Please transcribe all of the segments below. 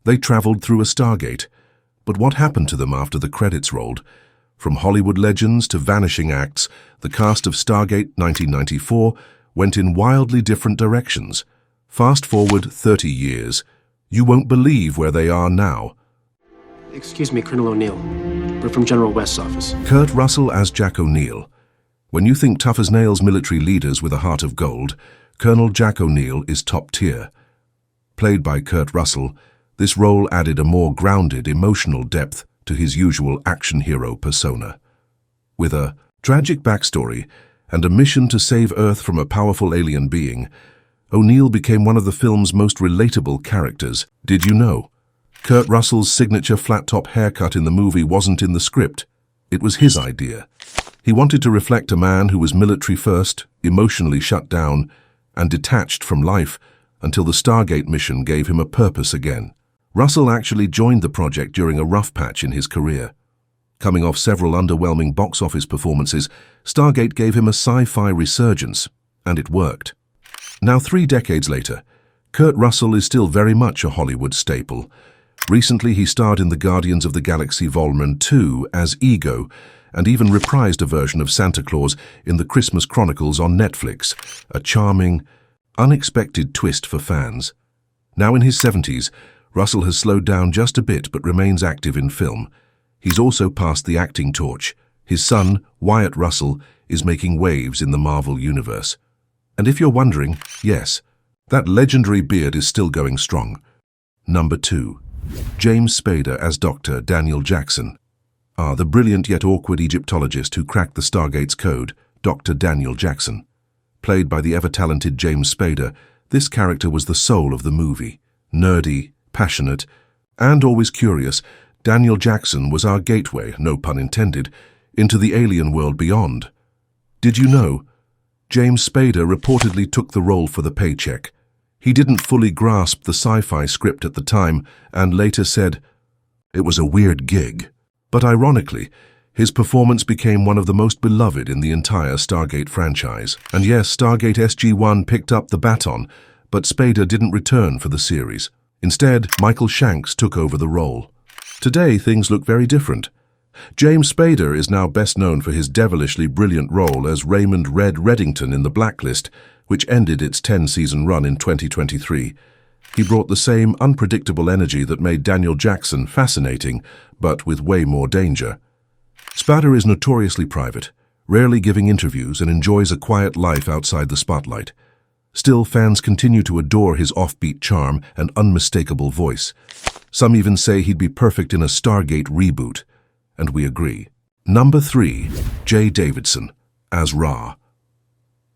They traveled through a Stargate. But what happened to them after the credits rolled? From Hollywood legends to vanishing acts, the cast of Stargate 1994 went in wildly different directions. Fast forward 30 years, you won't believe where they are now. Excuse me, Colonel O'Neill. We're from General West's office. Kurt Russell as Jack O'Neill. When you think tough-as-nails military leaders with a heart of gold, Colonel Jack O'Neill is top tier. Played by Kurt Russell, this role added a more grounded, emotional depth to his usual action hero persona. With a tragic backstory and a mission to save Earth from a powerful alien being, O'Neill became one of the film's most relatable characters. Did you know? Kurt Russell's signature flat-top haircut in the movie wasn't in the script. It was his idea. He wanted to reflect a man who was military first, emotionally shut down, and detached from life until the Stargate mission gave him a purpose again. Russell actually joined the project during a rough patch in his career. Coming off several underwhelming box office performances, Stargate gave him a sci-fi resurgence, and it worked. Now 3 decades later, Kurt Russell is still very much a Hollywood staple. Recently, he starred in the Guardians of the Galaxy Volume 2 as Ego, and even reprised a version of Santa Claus in the Christmas Chronicles on Netflix, a charming, unexpected twist for fans. Now in his 70s, Russell has slowed down just a bit but remains active in film. He's also passed the acting torch. His son, Wyatt Russell, is making waves in the Marvel Universe. And if you're wondering, yes, that legendary beard is still going strong. Number 2. James Spader as Dr. Daniel Jackson. The brilliant yet awkward Egyptologist who cracked the Stargate's code, Dr. Daniel Jackson. Played by the ever-talented James Spader, this character was the soul of the movie. Nerdy, passionate, and always curious, Daniel Jackson was our gateway, no pun intended, into the alien world beyond. Did you know? James Spader reportedly took the role for the paycheck. He didn't fully grasp the sci-fi script at the time and later said, "It was a weird gig." But ironically, his performance became one of the most beloved in the entire Stargate franchise. And yes, Stargate SG-1 picked up the baton, but Spader didn't return for the series. Instead, Michael Shanks took over the role. Today, things look very different. James Spader is now best known for his devilishly brilliant role as Raymond Red Reddington in the Blacklist, which ended its 10-season run in 2023. He brought the same unpredictable energy that made Daniel Jackson fascinating, but with way more danger. Spader is notoriously private, rarely giving interviews, and enjoys a quiet life outside the spotlight. Still, fans continue to adore his offbeat charm and unmistakable voice. Some even say he'd be perfect in a Stargate reboot. And we agree. Number 3. Jaye Davidson as Ra.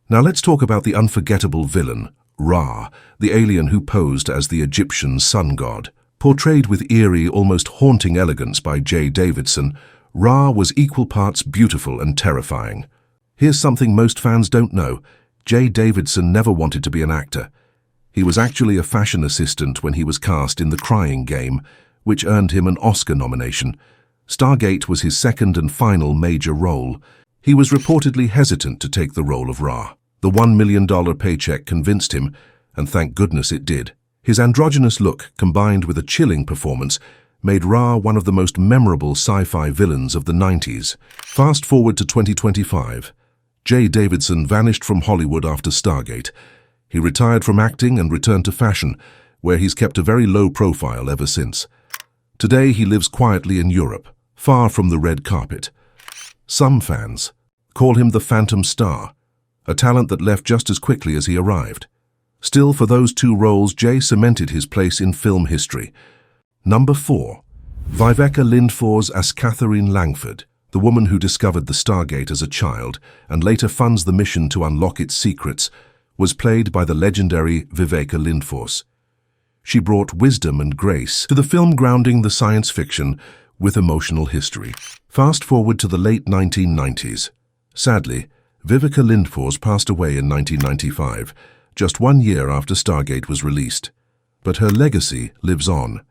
Now let's talk about the unforgettable villain, Ra, the alien who posed as the Egyptian sun god. Portrayed with eerie, almost haunting elegance by Jaye Davidson, Ra was equal parts beautiful and terrifying. Here's something most fans don't know. Jaye Davidson never wanted to be an actor. He was actually a fashion assistant when he was cast in The Crying Game, which earned him an Oscar nomination. Stargate was his second and final major role. He was reportedly hesitant to take the role of Ra. The $1 million paycheck convinced him, and thank goodness it did. His androgynous look, combined with a chilling performance, made Ra one of the most memorable sci-fi villains of the 90s. Fast forward to 2025. Jaye Davidson vanished from Hollywood after Stargate. He retired from acting and returned to fashion, where he's kept a very low profile ever since. Today he lives quietly in Europe, far from the red carpet. Some fans call him the Phantom Star, a talent that left just as quickly as he arrived. Still, for those 2 roles, Jaye cemented his place in film history. Number 4. Viveca Lindfors as Catherine Langford, the woman who discovered the Stargate as a child and later funds the mission to unlock its secrets, was played by the legendary Viveca Lindfors. She brought wisdom and grace to the film, grounding the science fiction with emotional history. Fast forward to the late 1990s. Sadly, Viveca Lindfors passed away in 1995, just 1 year after Stargate was released. But her legacy lives on.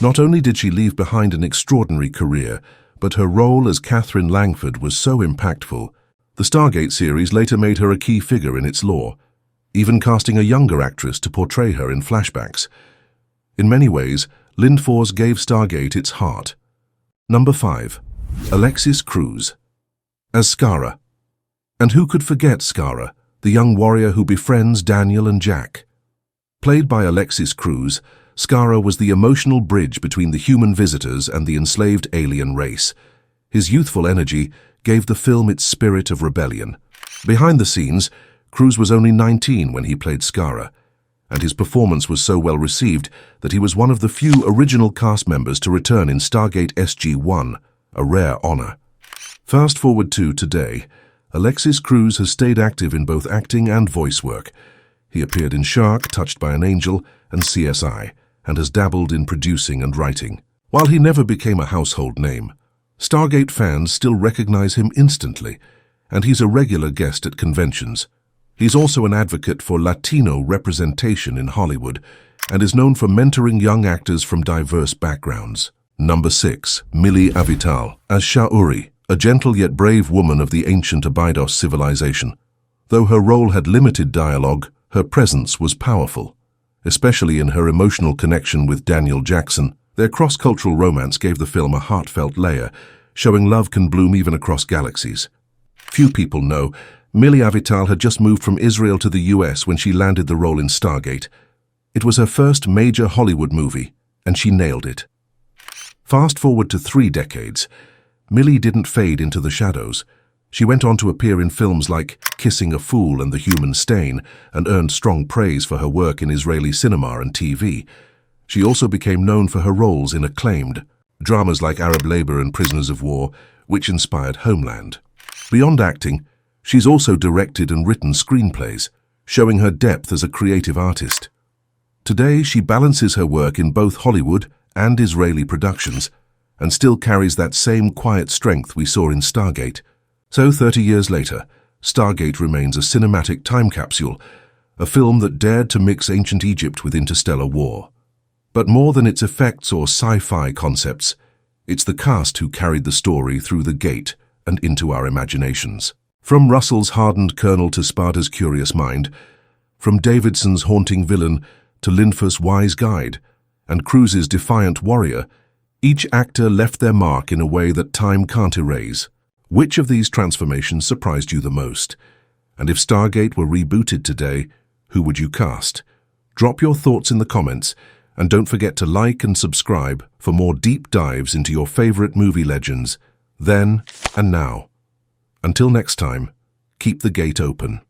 Not only did she leave behind an extraordinary career, but her role as Catherine Langford was so impactful. The Stargate series later made her a key figure in its lore, even casting a younger actress to portray her in flashbacks. In many ways, Lindfors gave Stargate its heart. Number 5. Alexis Cruz as Skaara. And who could forget Skaara, the young warrior who befriends Daniel and Jack? Played by Alexis Cruz, Skaara was the emotional bridge between the human visitors and the enslaved alien race. His youthful energy gave the film its spirit of rebellion. Behind the scenes, Cruz was only 19 when he played Skaara, and his performance was so well received that he was one of the few original cast members to return in Stargate SG-1, a rare honor. Fast forward to today, Alexis Cruz has stayed active in both acting and voice work. He appeared in Shark, Touched by an Angel, and CSI, and has dabbled in producing and writing. While he never became a household name, Stargate fans still recognize him instantly, and he's a regular guest at conventions. He's also an advocate for Latino representation in Hollywood and is known for mentoring young actors from diverse backgrounds. Number 6. Mili Avital as Shauri, a gentle yet brave woman of the ancient Abydos civilization. Though her role had limited dialogue, her presence was powerful, especially in her emotional connection with Daniel Jackson. Their cross-cultural romance gave the film a heartfelt layer, showing love can bloom even across galaxies. Few people know Mili Avital had just moved from Israel to the US when she landed the role in Stargate. It was her first major Hollywood movie, and she nailed it. Fast forward to 3 decades, Mili didn't fade into the shadows. She went on to appear in films like Kissing a Fool and The Human Stain and earned strong praise for her work in Israeli cinema and TV. She also became known for her roles in acclaimed dramas like Arab Labor and Prisoners of War, which inspired Homeland. Beyond acting, she's also directed and written screenplays, showing her depth as a creative artist. Today, she balances her work in both Hollywood and Israeli productions, and still carries that same quiet strength we saw in Stargate. So 30 years later, Stargate remains a cinematic time capsule, a film that dared to mix ancient Egypt with interstellar war. But more than its effects or sci-fi concepts, it's the cast who carried the story through the gate and into our imaginations. From Russell's hardened colonel to Spader's curious mind, from Davidson's haunting villain to Lindfors' wise guide, and Cruz's defiant warrior, each actor left their mark in a way that time can't erase. Which of these transformations surprised you the most? And if Stargate were rebooted today, who would you cast? Drop your thoughts in the comments, and don't forget to like and subscribe for more deep dives into your favorite movie legends, then and now. Until next time, keep the gate open.